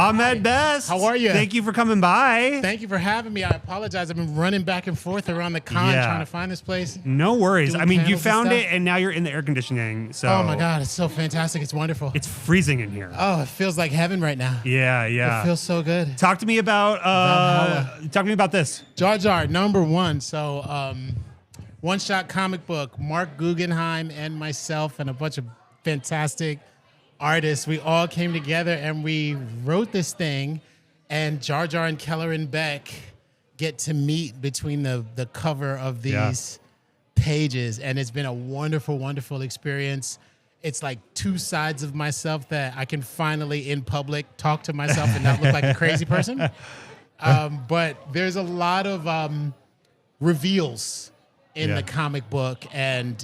Ahmed Best. How are you? Thank you for coming by. Thank you for having me. I apologize. I've been running back and forth around the con trying to find this place. No worries. I mean, you panels and found stuff. it, and now you're in the air conditioning. So Oh my God, it's so fantastic. It's wonderful. it's freezing in here. Oh, it feels like heaven right now. Yeah, yeah. It feels so good. Talk to me about this. Jar Jar, #1. So, one-shot comic book. Mark Guggenheim and myself and a bunch of fantastic artists. We all came together and we wrote this thing. And Jar Jar and Kelleran Beck get to meet between the cover of these pages. And it's been a wonderful, wonderful experience. It's like two sides of myself that I can finally, in public, talk to myself and not look like a crazy person. But there's a lot of reveals in the comic book, and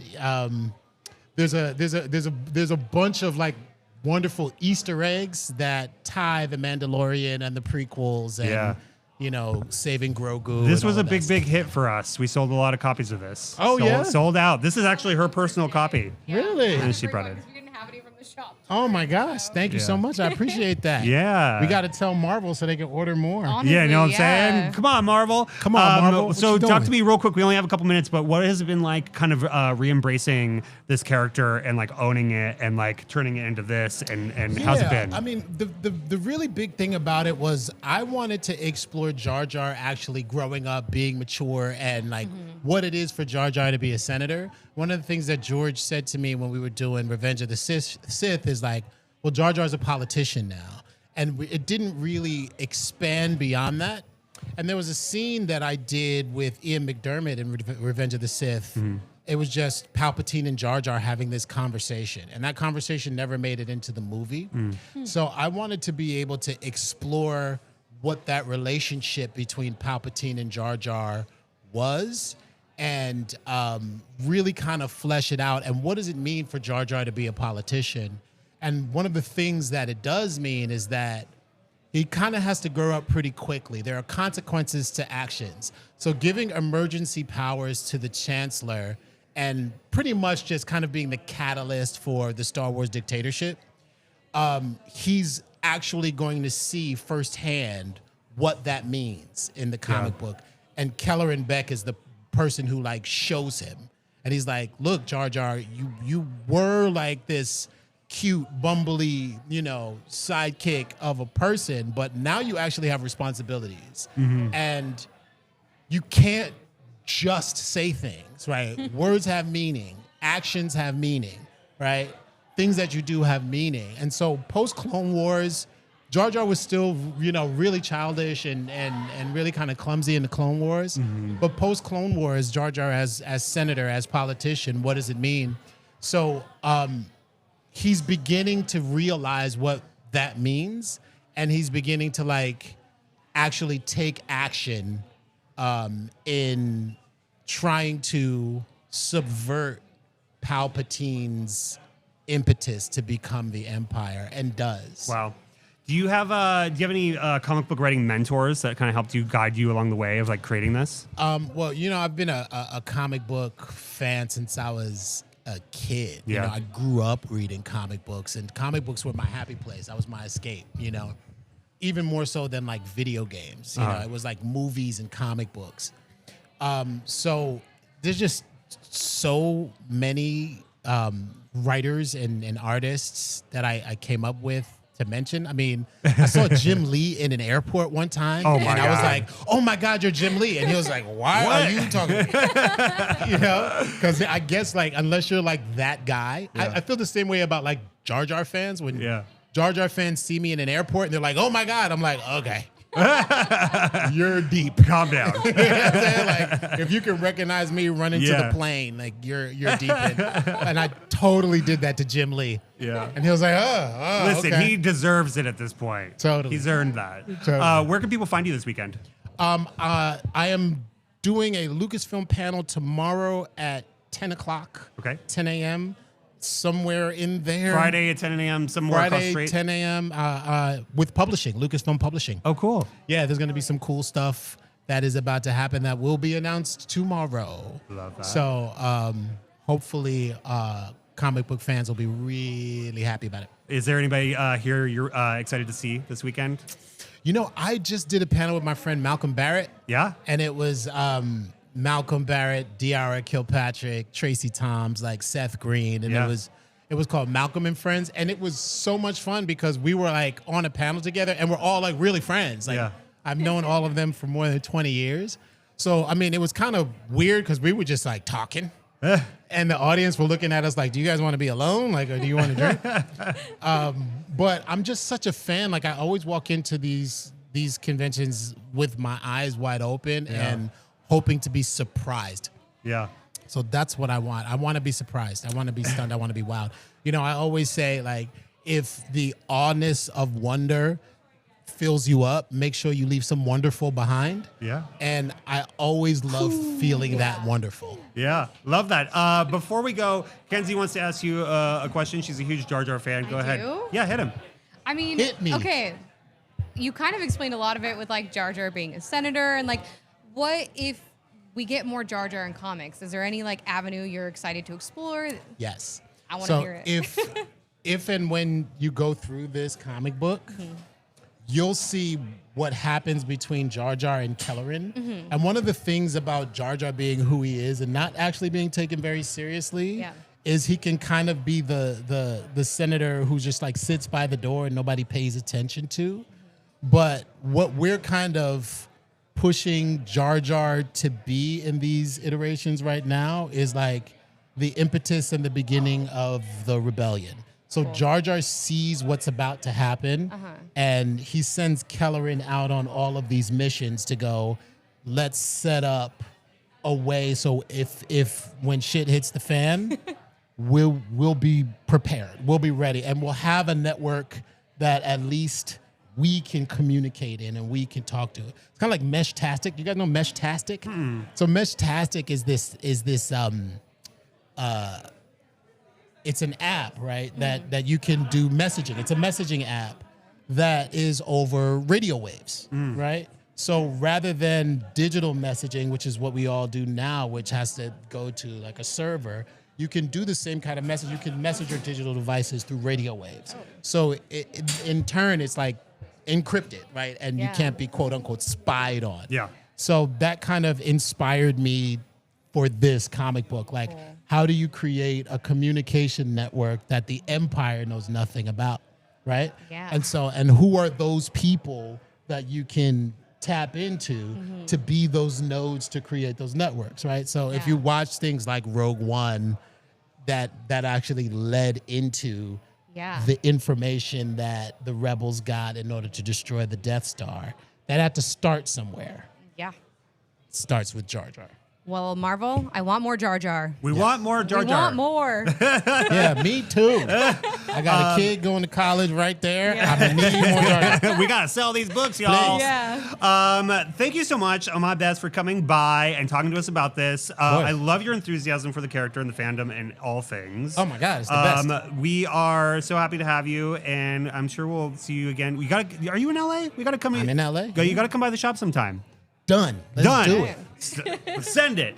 there's a bunch of like wonderful Easter eggs that tie the Mandalorian and the prequels and you know, saving Grogu. This was a big hit for us. We sold a lot of copies of this. Oh, sold out. This is actually her personal copy. Really? And she brought it. We didn't have any from the shop. Oh my gosh! Thank you so much. I appreciate that. Yeah. We got to tell Marvel so they can order more. Honestly, Yeah, you know what I'm saying? Come on, Marvel. Come on, Marvel. What So you talk doing? to me real quick. We only have a couple minutes, but what has it been like kind of re-embracing this character and like owning it and like turning it into this and how's it been? I mean, the really big thing about it was I wanted to explore Jar Jar actually growing up, being mature, and like what it is for Jar Jar to be a senator. One of the things that George said to me when we were doing Revenge of the Sith is like, well, Jar Jar's a politician now. And it didn't really expand beyond that. And there was a scene that I did with Ian McDermott in Revenge of the Sith. It was just Palpatine and Jar Jar having this conversation. And that conversation never made it into the movie. So I wanted to be able to explore what that relationship between Palpatine and Jar Jar was and really kind of flesh it out. And what does it mean for Jar Jar to be a politician? And one of the things that it does mean is that he kind of has to grow up pretty quickly. There are consequences to actions. So giving emergency powers to the Chancellor and pretty much just kind of being the catalyst for the Star Wars dictatorship, he's actually going to see firsthand what that means in the comic book. And Kelleran Beck is the person who like shows him. And he's like, look, Jar Jar, you were like this cute, bumbly, you know, sidekick of a person, but now you actually have responsibilities. And you can't just say things, right? Words have meaning. Actions have meaning, right? Things that you do have meaning. And so post-Clone Wars, Jar Jar was still, you know, really childish and really kind of clumsy in the Clone Wars. But post-Clone Wars, Jar Jar as senator, as politician, what does it mean? So he's beginning to realize what that means, and he's beginning to like actually take action in trying to subvert Palpatine's impetus to become the Empire, and does. Wow. Do you have any comic book writing mentors that kind of helped you guide you along the way of like creating this? Well, you know, I've been a comic book fan since I was a kid. You know, I grew up reading comic books, and comic books were my happy place. That was my escape, you know, even more so than like video games. You know, it was like movies and comic books. So there's just so many writers and artists that I came up with to mention. I mean, I saw Jim Lee in an airport one time, Oh my and I was God. like, "Oh my God, you're Jim Lee!" And he was like, "Why are you talking to me?" You know, because I guess like unless you're like that guy, I feel the same way about like Jar Jar fans when Jar Jar fans see me in an airport and they're like, "Oh my God," I'm like, "Okay." You're deep. Calm down. You know what I'm saying? Like, if you can recognize me running to the plane, like you're deep in. And I totally did that to Jim Lee. Yeah. And he was like, oh, Listen, okay. he deserves it at this point. Totally. He's earned that. Totally. Where can people find you this weekend? I am doing a Lucasfilm panel tomorrow at 10 o'clock. Okay. 10 a.m. Somewhere in there. Friday at 10 a.m. somewhere across the Friday, street. 10 a.m. With publishing, Lucasfilm Publishing. Oh, cool. Yeah, there's going to be some cool stuff that is about to happen that will be announced tomorrow. Love that. So hopefully comic book fans will be really happy about it. Is there anybody here you're excited to see this weekend? You know, I just did a panel with my friend Malcolm Barrett. Yeah? And it was Malcolm Barrett, De'Ara Kilpatrick, Tracy Toms, like Seth Green. And it was called Malcolm and Friends. And it was so much fun because we were like on a panel together and we're all like really friends. Like I've known all of them for more than 20 years. So, I mean, it was kind of weird because we were just like talking. And the audience were looking at us like, do you guys want to be alone? Like, or do you want to drink? But I'm just such a fan. Like, I always walk into these conventions with my eyes wide open and hoping to be surprised. Yeah. So that's what I want. I want to be surprised. I want to be stunned. I want to be wowed. You know, I always say, like, if the awness of wonder fills you up, make sure you leave some wonderful behind. Yeah. And I always love feeling that wonderful. Yeah, love that. Before we go, Kenzie wants to ask you a question. She's a huge Jar Jar fan. Go ahead. Yeah, hit him. I mean, Hit me. Okay, you kind of explained a lot of it with like Jar Jar being a senator and like, what if we get more Jar Jar in comics? Is there any like avenue you're excited to explore? Yes. I want to hear it. If and when you go through this comic book, you'll see what happens between Jar Jar and Kelleran. And one of the things about Jar Jar being who he is and not actually being taken very seriously is he can kind of be the senator who just like sits by the door and nobody pays attention to. But what we're kind of pushing Jar Jar to be in these iterations right now is like the impetus and the beginning of the rebellion. So Jar Jar sees what's about to happen, and he sends Kelleran out on all of these missions to go, let's set up a way so if when shit hits the fan, we'll be prepared, we'll be ready, and we'll have a network that at least we can communicate in and we can talk to. It's kind of like Meshastic. You guys know Meshastic? So Meshastic is this it's an app, right? That you can do messaging. It's a messaging app that is over radio waves, right? So rather than digital messaging, which is what we all do now, which has to go to like a server, you can do the same kind of message. You can message your digital devices through radio waves. So in turn, it's like encrypted, right? And you can't be quote unquote spied on. Yeah. So that kind of inspired me for this comic book. Like, how do you create a communication network that the Empire knows nothing about, right? Yeah. And who are those people that you can tap into to be those nodes to create those networks, right? So if you watch things like Rogue One, that actually led into the information that the rebels got in order to destroy the Death Star, that had to start somewhere. Yeah. It starts with Jar Jar. Well, Marvel, I want more Jar Jar. We want more Jar Jar. We want more. Yeah, me too. I got a kid going to college right there. I'm gonna need more Jar Jar. We gotta sell these books, y'all. Yeah. Thank you so much, Ahmed Best, for coming by and talking to us about this. I love your enthusiasm for the character and the fandom and all things. Oh my God, it's the best. We are so happy to have you, and I'm sure we'll see you again. Are you in LA? We gotta come. I'm in LA. You gotta come by the shop sometime. Done. Let's do it. Send it.